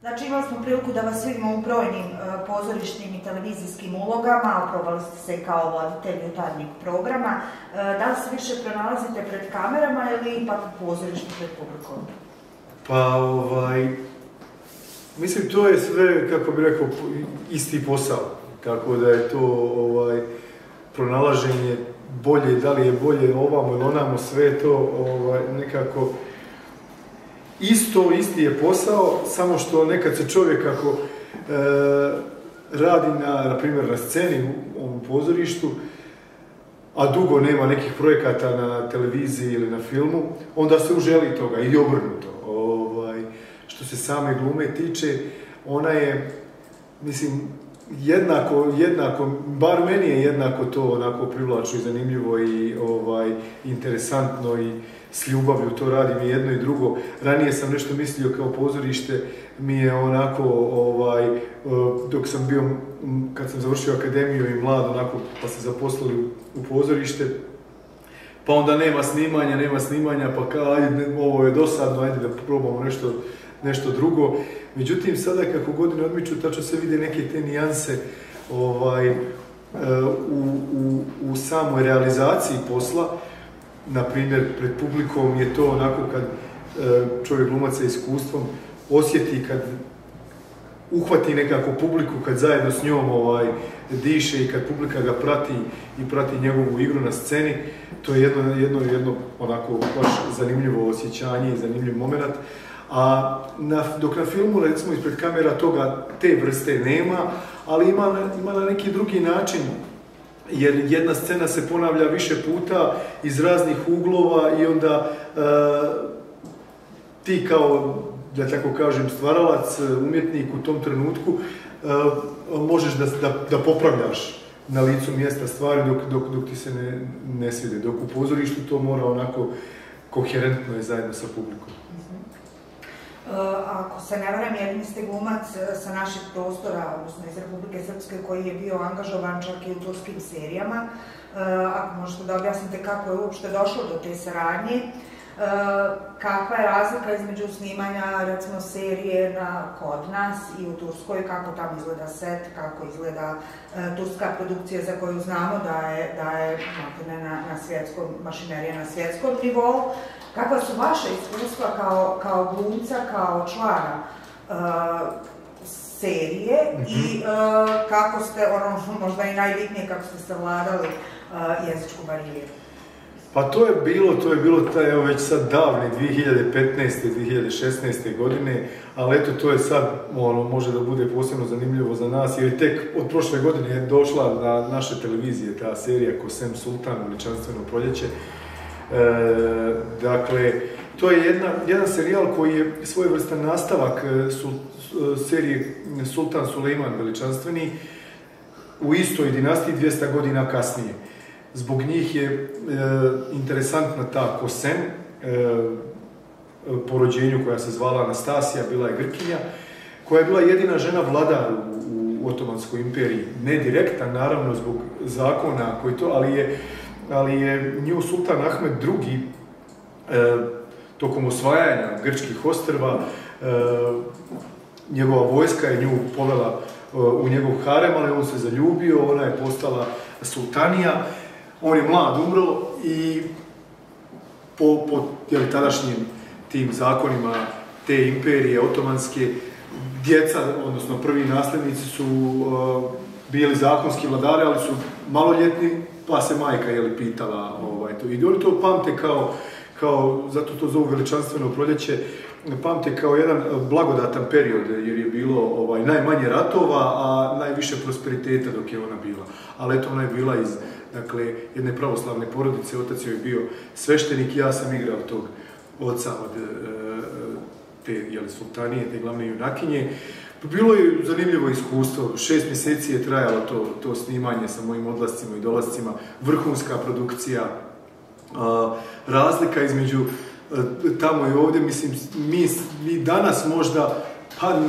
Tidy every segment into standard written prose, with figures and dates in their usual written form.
Znači imali smo priliku da vas vidimo u brojnim pozorišnim i televizijskim ulogama, oprobali ste se kao voditelj jutarnjeg programa. Da li se više pronalazite pred kamerama ili ipak u pozorištu pred publikom? Pa mislim to je sve, kako bih rekao, isti posao. Tako da je to pronalaženje bolje, da li je bolje ovamo ili onamo, sve to nekako isti je posao, samo što nekad se čovjek ako radi na primjer na sceni u ovom pozorištu, a dugo nema nekih projekata na televiziji ili na filmu, onda se uželi toga i obrnuto. Što se same glume tiče, ona je, mislim, jednako, bar meni je jednako to onako privlačno i zanimljivo i interesantno i s ljubavlju to radim i jedno i drugo. Ranije sam nešto mislio kao pozorište, mi je onako, dok sam bio, kad sam završio akademiju i mlad, onako, pa se zaposlili u pozorište, pa onda nema snimanja, pa kao, ajde, ovo je dosadno, ajde da probamo nešto drugo. Međutim, sada kako godine odmiču, tačno se vide neke te nijanse u samoj realizaciji posla. Naprimjer, pred publikom je to onako kad čovjek glumac sa iskustvom osjeti, kad uhvati nekako publiku, kad zajedno s njom diše i kad publika ga prati i prati njegovu igru na sceni, to je jedno onako baš zanimljivo osjećanje i zanimljiv moment. A dok na filmu, recimo, ispred kamera te vrste nema, ali ima na neki drugi način, jer jedna scena se ponavlja više puta iz raznih uglova i onda ti kao, da tako kažem, stvaralac, umjetnik u tom trenutku, možeš da popravljaš na licu mjesta stvari dok ti se ne svide. Dok u pozorištu to mora onako koherentno je zajedno sa publikom. Ako se ne varam, jedini ste glumac sa naših prostora, odnosno iz Republike Srpske, koji je bio angažovan čak i u turskim serijama. Ako možete da objasnite kako je uopšte došlo do te saradnje, kakva je razlika između snimanja, recimo, serije kod nas i u Turskoj, kako tamo izgleda set, kako izgleda turska produkcija za koju znamo da je mašinerija na svjetskom nivou. Kakva su vaše iskustva kao glumca, kao člana serije i kako ste, možda i najbitnije, kako ste savladali jezičku barijeru? Pa to je bilo evo već sad davne 2015. 2016. godine, ali eto to je sad, može da bude posebno zanimljivo za nas, jer tek od prošle godine je došla na naše televizije ta serija Kosem Sultan, Veličanstveno proljeće. Dakle, to je jedan serijal koji je svojevrstan nastavak serije Sultan Sulejman Veličanstveni u istoj dinastiji 200 godina kasnije. Zbog njih je interesantna ta Kosem, po rođenju koja se zvala Anastasija, bila je Grkinja, koja je bila jedina žena vladar u Otomanskoj imperiji. Ne direktan, naravno, zbog zakona koji to, ali je nju sultan Ahmed II. Tokom osvajanja grčkih ostrva, njegova vojska je nju povela u njegov harem, ali on se zaljubio, ona je postala sultanija, on je mlad umro i po tadašnjim tim zakonima te imperije otomanske, djeca, odnosno prvi nasljednici su bili zakonski vladari, ali su maloljetni, pa se majka pitala to. I oni to pamte kao, zato to zovu Veličanstveno proljeće, pamte kao jedan blagodatan period, jer je bilo najmanje ratova, a najviše prosperiteta dok je ona bila. Ali eto, ona je bila iz jedne pravoslavne porodice, otac joj je bio sveštenik, ja sam igrao tog oca od te sultanije, te glavne junakinje. Bilo je zanimljivo iskustvo, 6 mjeseci je trajalo to snimanje sa mojim odlascima i dolascima, vrhunska produkcija, razlika između tamo i ovdje, mislim, mi danas možda, pa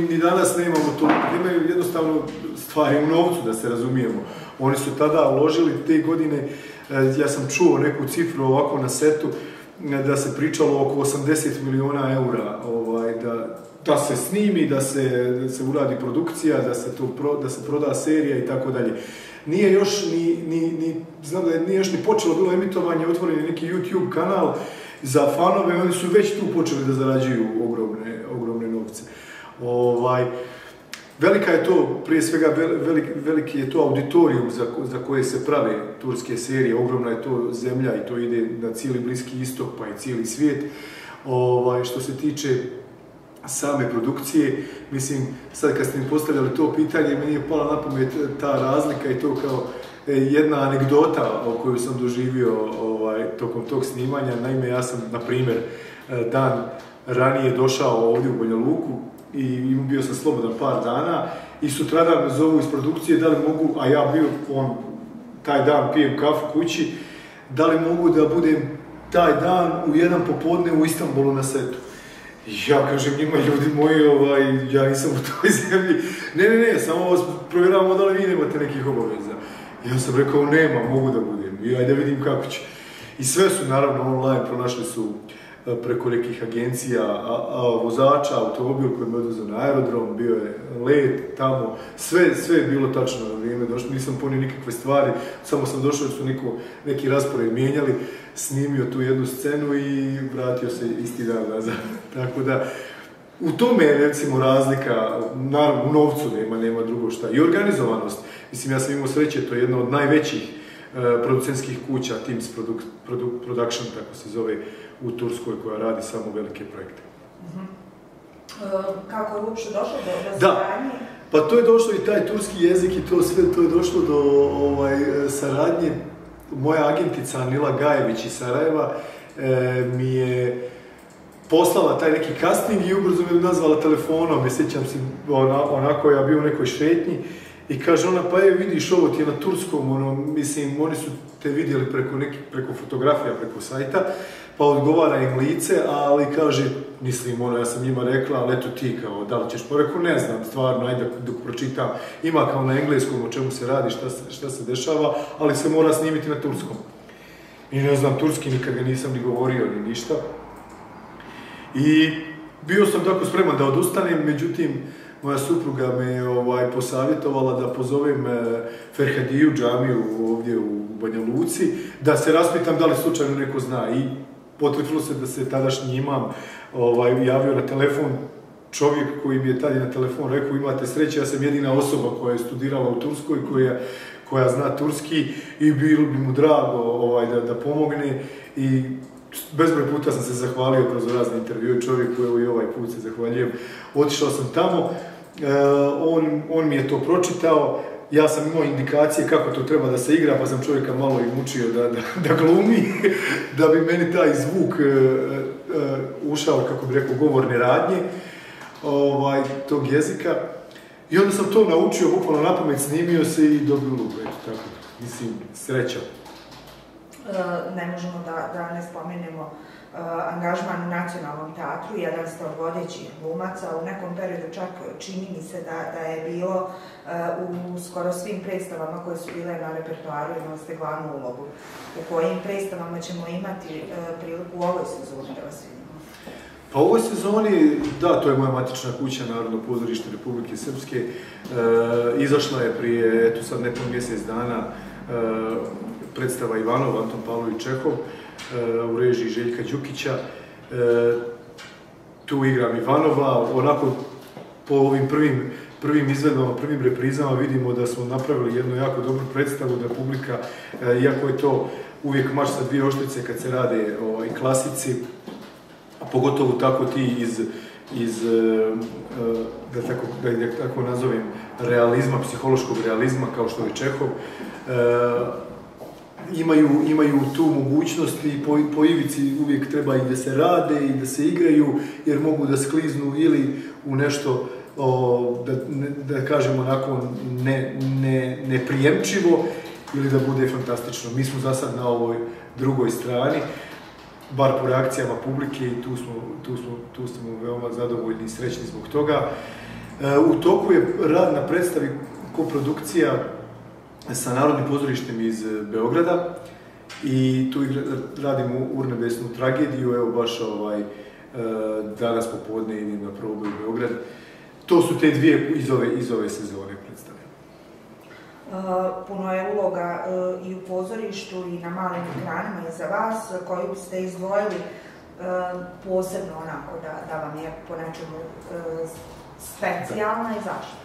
ni danas nemamo to, imaju jednostavno stvari u novcu, da se razumijemo. Oni su tada uložili te godine, ja sam čuo neku cifru ovako na setu, da se pričalo oko 80 miliona eura da se snimi, da se uradi produkcija, da se proda serija i tako dalje. Nije još znam da nije još ni počelo bilo emitovanje, otvoren je neki YouTube kanal za fanove, oni su već tu počeli da zarađuju ogromne novce. Velika je to, prije svega veliki je to auditorijum za koje se prave turske serije, ogromna je to zemlja i to ide na cijeli Bliski istok pa i cijeli svijet. Što se tiče same produkcije, mislim, sad kad ste mi postavljali to pitanje, meni je pala na pamet ta razlika i to kao jedna anegdota koju sam doživio tokom tog snimanja. Naime, ja sam, na primjer, dan ranije došao ovdje u Banja Luku i bio sam slobodan par dana i sutradan me zovu iz produkcije da li mogu, a ja bio taj dan pijem kafu kući, da li mogu da budem taj dan u jedan popodne u Istanbulu na setu. Ja kažem njima, ljudi moji, ja nisam u toj zemlji. Ne, samo vas provjeravamo da li vi nemate nekih obaveza. Ja sam rekao, nema, mogu da budem. I ajde vidim kako ću. I sve su naravno online, pronašli su preko nekih agencija, vozača, automobil koji me odvezao na aerodrom, bio je let tamo, sve je bilo tačno na vrijeme, nisam ponio nikakve stvari, samo sam došao jer su neki raspored mijenjali, snimio tu jednu scenu i vratio se isti dan nazad. Tako da, u tome je recimo razlika, naravno u novcu nema drugo šta, i organizovanost. Mislim, ja sam imao sreće, to je jedna od najvećih producentskih kuća, Teams Production, tako se zove, u Turskoj, koja radi samo velike projekte. Kako je uopšte došlo do saradnje? Pa to je došlo i taj turski jezik i to sve, to je došlo do saradnje. Moja agentica Anila Gajević iz Sarajeva mi je poslala taj neki casting i ubrzo me nazvala telefonom, sjećam se, onako ja bio u nekoj šetnji i kaže ona, pa vidiš, ovo ti je na turskom, mislim, oni su te vidjeli preko fotografija, preko sajta, pa odgovara im lice, ali kaže, mislim, ja sam njima rekla, ali eto ti, kao, da li ćeš, pa rekao, ne znam, stvarno, ajde dok pročitam, ima kao na engleskom o čemu se radi, šta se dešava, ali se mora snimiti na turskom. I ne znam, turski nikad ga nisam ni govorio, ni ništa. I bio sam tako spreman da odustanem, međutim, moja supruga me posavjetovala da pozovem Ferhadiju džamiju ovdje u Banja Luci, da se raspitam da li slučajno neko zna. I potrefilo se da se tadašnji imam javio na telefon čovjek koji mi je tada na telefon rekao, imate sreće, ja sam jedina osoba koja je studirala u Turskoj, koja zna turski i bilo bi mu drago da pomogne. I bezbroj puta sam se zahvalio kroz razne intervjue čovjeku, evo i ovaj put se zahvaljujem. Otišao sam tamo, on mi je to pročitao, ja sam imao indikacije kako to treba da se igra, pa sam čovjeka malo i mučio da glumi, da bi meni taj zvuk ušao, kako bi rekao, govorne radnje tog jezika. I onda sam to naučio, bukvalno napamet, snimio se i dobio ulogu, eto tako, mislim, sreća. Ne možemo da ne spomenemo angažman u Nacionalnom teatru, jedan ste od vodećih glumaca, u nekom periodu čak čini mi se da je bilo u skoro svim predstavama koje su bile na repertoaru, imali ste glavnu ulogu. U kojim predstavama ćemo imati priliku u ovoj sezoni da vas vidimo? Pa u ovoj sezoni, da, to je moja matična kuća, Narodno pozorište Republike Srpske. Izašla je prije, eto sad nepun mjesec dana, predstava Ivanov, Anton Pavlović Čehov, u režiji Željka Đukića. Tu igram Ivanova, onako po ovim prvim izvedbama, prvim reprizama vidimo da smo napravili jednu jako dobru predstavu, da publika, iako je to uvijek mač sa dvije oštrice kad se rade klasici, a pogotovo tako ti iz da tako nazovem, realizma, psihološkog realizma kao što je Čehov, imaju tu mogućnost i po ivici uvijek treba i da se rade i da se igraju, jer mogu da skliznu ili u nešto, da kažemo onako, neprijemčivo, ili da bude fantastično. Mi smo za sad na ovoj drugoj strani, bar po reakcijama publike, i tu smo veoma zadovoljni i srećni zbog toga. U toku je rad na predstavi koprodukcija sa Narodnim pozorištem iz Beograda i tu radimo urnebesnu tragediju, evo baš danas popodne idem na probu u Beograd. To su te dvije iz ove sezone predstave. Puno je uloga i u pozorištu i na malim ekranima i za vas, koju biste izdvojili posebno onako da vam je po nečemu specijalna i zašto?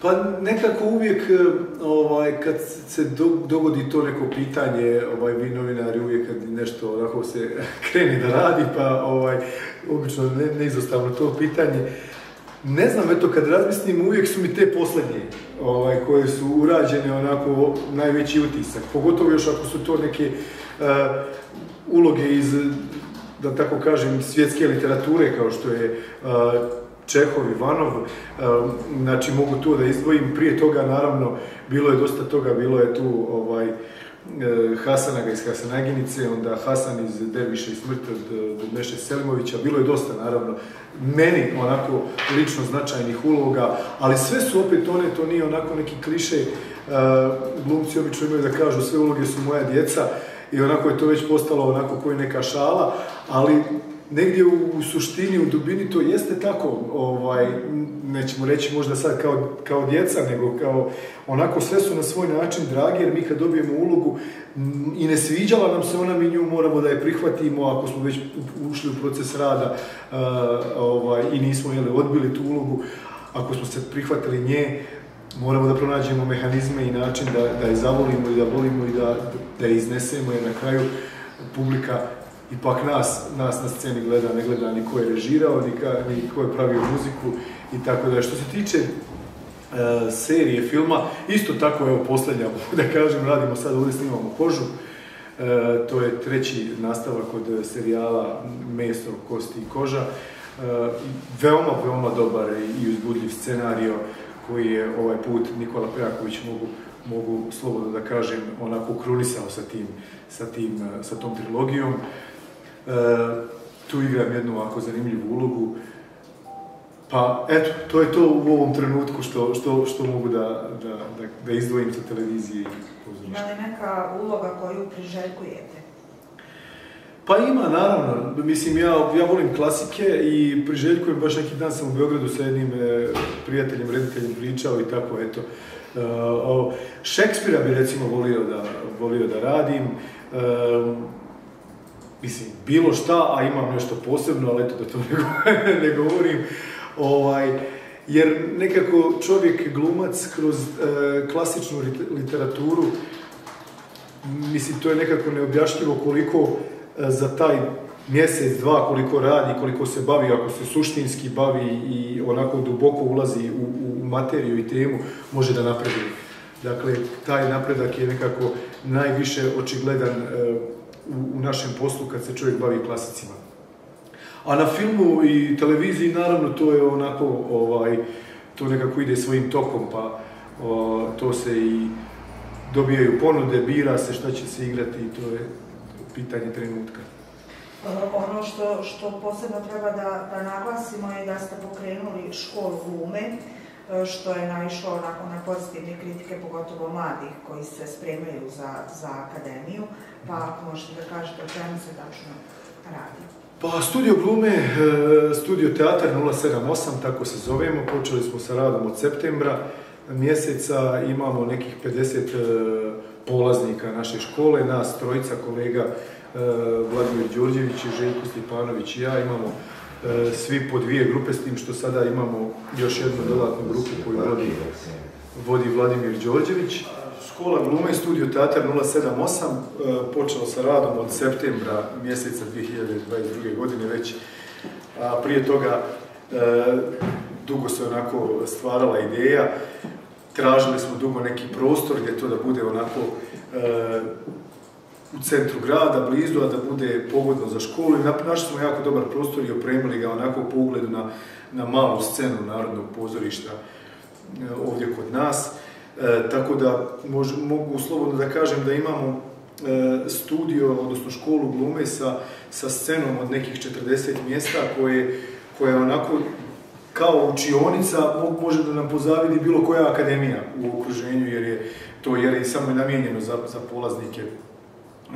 Pa nekako uvijek kad se dogodi to neko pitanje, vi novinari uvijek kad nešto onako se krene da radi, pa obično neizostavno to pitanje. Ne znam, eto kad razmislim uvijek su mi te posljednje koje su urađene onako najveći utisak. Pogotovo još ako su to neke uloge iz, da tako kažem, svjetske literature kao što je Čehov, Ivanov, znači mogu to da izdvojim. Prije toga, naravno, bilo je dosta toga, bilo je tu Hasanaga iz Hasanaginice, onda Hasan iz Derviša i smrt od Meše Selimovića, bilo je dosta, naravno, meni onako lično značajnih uloga, ali sve su opet one, to nije onako neki kliše, glumci obično imaju da kažu sve uloge su moja djeca i onako je to već postalo onako koji neka šala, ali negdje u suštini, u dubini to jeste tako, nećemo reći možda sad kao djeca, nego kao onako sve su na svoj način dragi, jer mi kad dobijemo ulogu i ne sviđala nam se ona, mi nju moramo da je prihvatimo ako smo već ušli u proces rada i nismo odbili tu ulogu, ako smo se prihvatili nje, moramo da pronađemo mehanizme i način da je zavolimo i da volimo i da je iznesemo, jer na kraju publika ipak nas na sceni gleda, ne gleda ni ko je režirao, ni ko je pravio muziku i tako da. Što se tiče serije, filma, isto tako, evo posljednja, da kažem, radimo sad, ovdje snimamo Kožu, to je treći nastavak od serijala Meso, kosti i koža, veoma dobar i uzbudljiv scenario koji je ovaj put Nikola Pejaković, mogu slobodno da kažem, onako krunisao sa tom trilogijom. Tu igram jednu ovako zanimljivu ulogu. Pa eto, to je to u ovom trenutku što mogu da izdvojim sa televizije i pozorišta. Ima li neka uloga koju priželjkujete? Pa ima, naravno. Mislim, ja volim klasike i priželjkujem, baš neki dan sam u Beogradu sa jednim prijateljem, rediteljem pričao i tako, eto. Šekspira bi recimo volio da radim. Mislim, bilo šta, a imam nešto posebno, ali eto da to ne govorim. Jer nekako čovjek, glumac, kroz klasičnu literaturu, mislim, to je nekako neobjašnjivo koliko za taj mjesec, dva, koliko radi, koliko se bavi, ako se suštinski bavi i onako duboko ulazi u materiju i temu, može da napreduje. Dakle, taj napredak je nekako najviše očigledan u našem poslu kad se čovjek bavi klasicima. A na filmu i televiziji, naravno, to je onako, to nekako ide svojim tokom, pa to se i dobijaju ponude, bira se šta će se igrati i to je pitanje trenutka. Ono što posebno treba da naglasimo je da ste pokrenuli školu glume, što je naišlo onako na pozitivne kritike, pogotovo mladih koji se spremaju za akademiju, pa ako možete da kažete o čemu se tačno radi. Pa Studio glume, Studio teatar 078, tako se zovemo, počeli smo sa radom od septembra mjeseca, imamo nekih 50 polaznika naše škole, nas trojica kolega, Vladimir Đorđević, Željko Stjepanović i ja, imamo svi po dvije grupe, s tim što sada imamo još jednu dodatnu grupu koju vodi Vladimir Đorđević. Škola glume, Studio teatar 078, počelo sa radom od septembra mjeseca 2022. godine već, a prije toga dugo se onako stvarala ideja, tražili smo dugo neki prostor gdje to da bude onako u centru grada, blizu, a da bude pogodno za školu. Našli smo jako dobar prostor i opremili ga onako po ugledu na malu scenu Narodnog pozorišta ovdje kod nas. Tako da mogu slobodno da kažem da imamo studio, odnosno školu glume sa scenom od nekih 40 mjesta koje onako kao učionica može da nam pozavidi bilo koja akademija u okruženju, jer je to samo namijenjeno za polaznike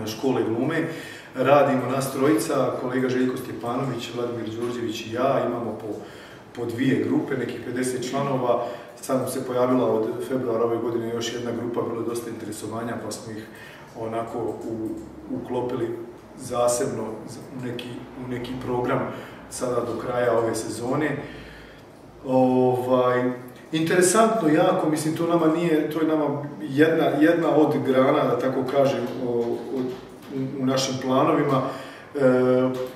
škole glume. radimo nas trojica, kolega Željko Stjepanović, Vladimir Đorđević i ja, imamo po 2 grupe, nekih 50 članova. Sad nam se pojavila od februara ove godine još jedna grupa, bilo je dosta interesovanja, pa smo ih onako uklopili zasebno u neki program sada do kraja ove sezone. Interesantno jako, mislim, to je nama jedna od grana, da tako kažem, u našim planovima.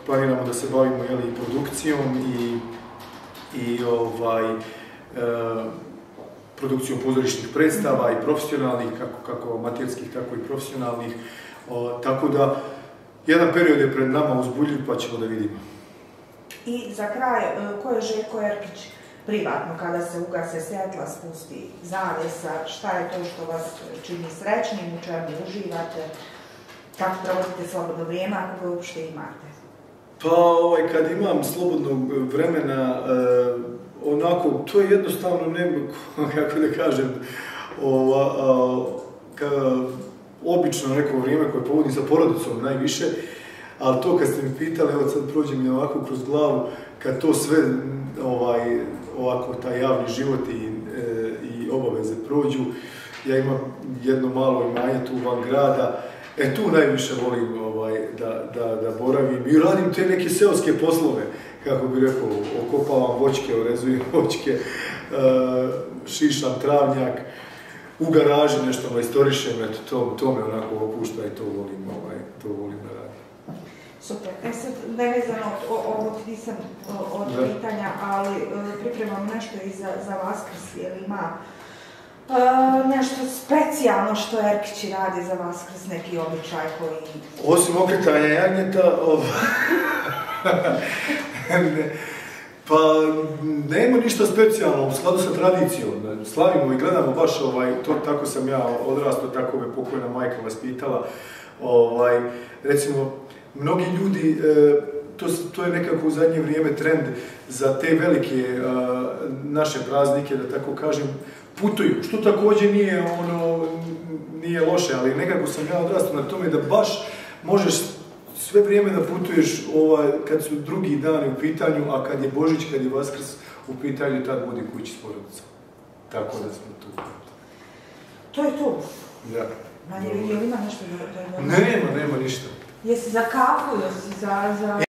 Planiramo da se bavimo i produkcijom i produkcijom pozorišnih predstava i profesionalnih, kako amaterskih, tako i profesionalnih. Tako da, jedan period je pred nama uzbudljiv, pa ćemo da vidimo. I za kraj, ko je Željko Erkić privatno, kada se ugase svjetla, spusti zavjesa, šta je to što vas čini srećnim, u čemu uživate, kako provodite slobodno vrijeme, ako ga uopšte imate? Pa, kad imam slobodnog vremena, onako, to je jednostavno, kako da kažem, obično neko vrijeme koje provodim sa porodicom najviše, ali to kad ste mi pitali, evo sad prođe mi ovako kroz glavu, kad to sve, ovako, taj javni život i obaveze prođu, ja imam jedno malo imanje tu van grada, tu najviše volim da boravim i radim te neke seoske poslove, kako bi rekao, okopavam voćke, orezujem voćke, šišam travnjak, u garaži nešto majstorišem, to me onako opušta i to volim da radim. Super. Sad, nevezano ovo ti nisam od pitanja, ali pripremam nešto i za Vaskrs, je li ima nešto specijalno što Erkići radi za Vaskrs, neki običaj koji... Osim okretanja jagnjeta, pa nema ništa specijalno, u skladu sa tradicijom. Slavimo i gledamo baš, tako sam ja odrastao, tako me pokojna majka vaspitala. Recimo, mnogi ljudi, to je nekako u zadnje vrijeme trend za te velike naše praznike, da tako kažem, putuju, što također nije loše, ali nekako sam ja odrastao na tome da baš možeš sve vrijeme da putuješ kad su drugi dani u pitanju, a kad je Božić, kad je Vaskrs u pitanju, tad budi kući s porodicom. Tako da smo tu. To je to? Da. Je li ima nešto da... Nema ništa. Jesi za kafu, jesi za...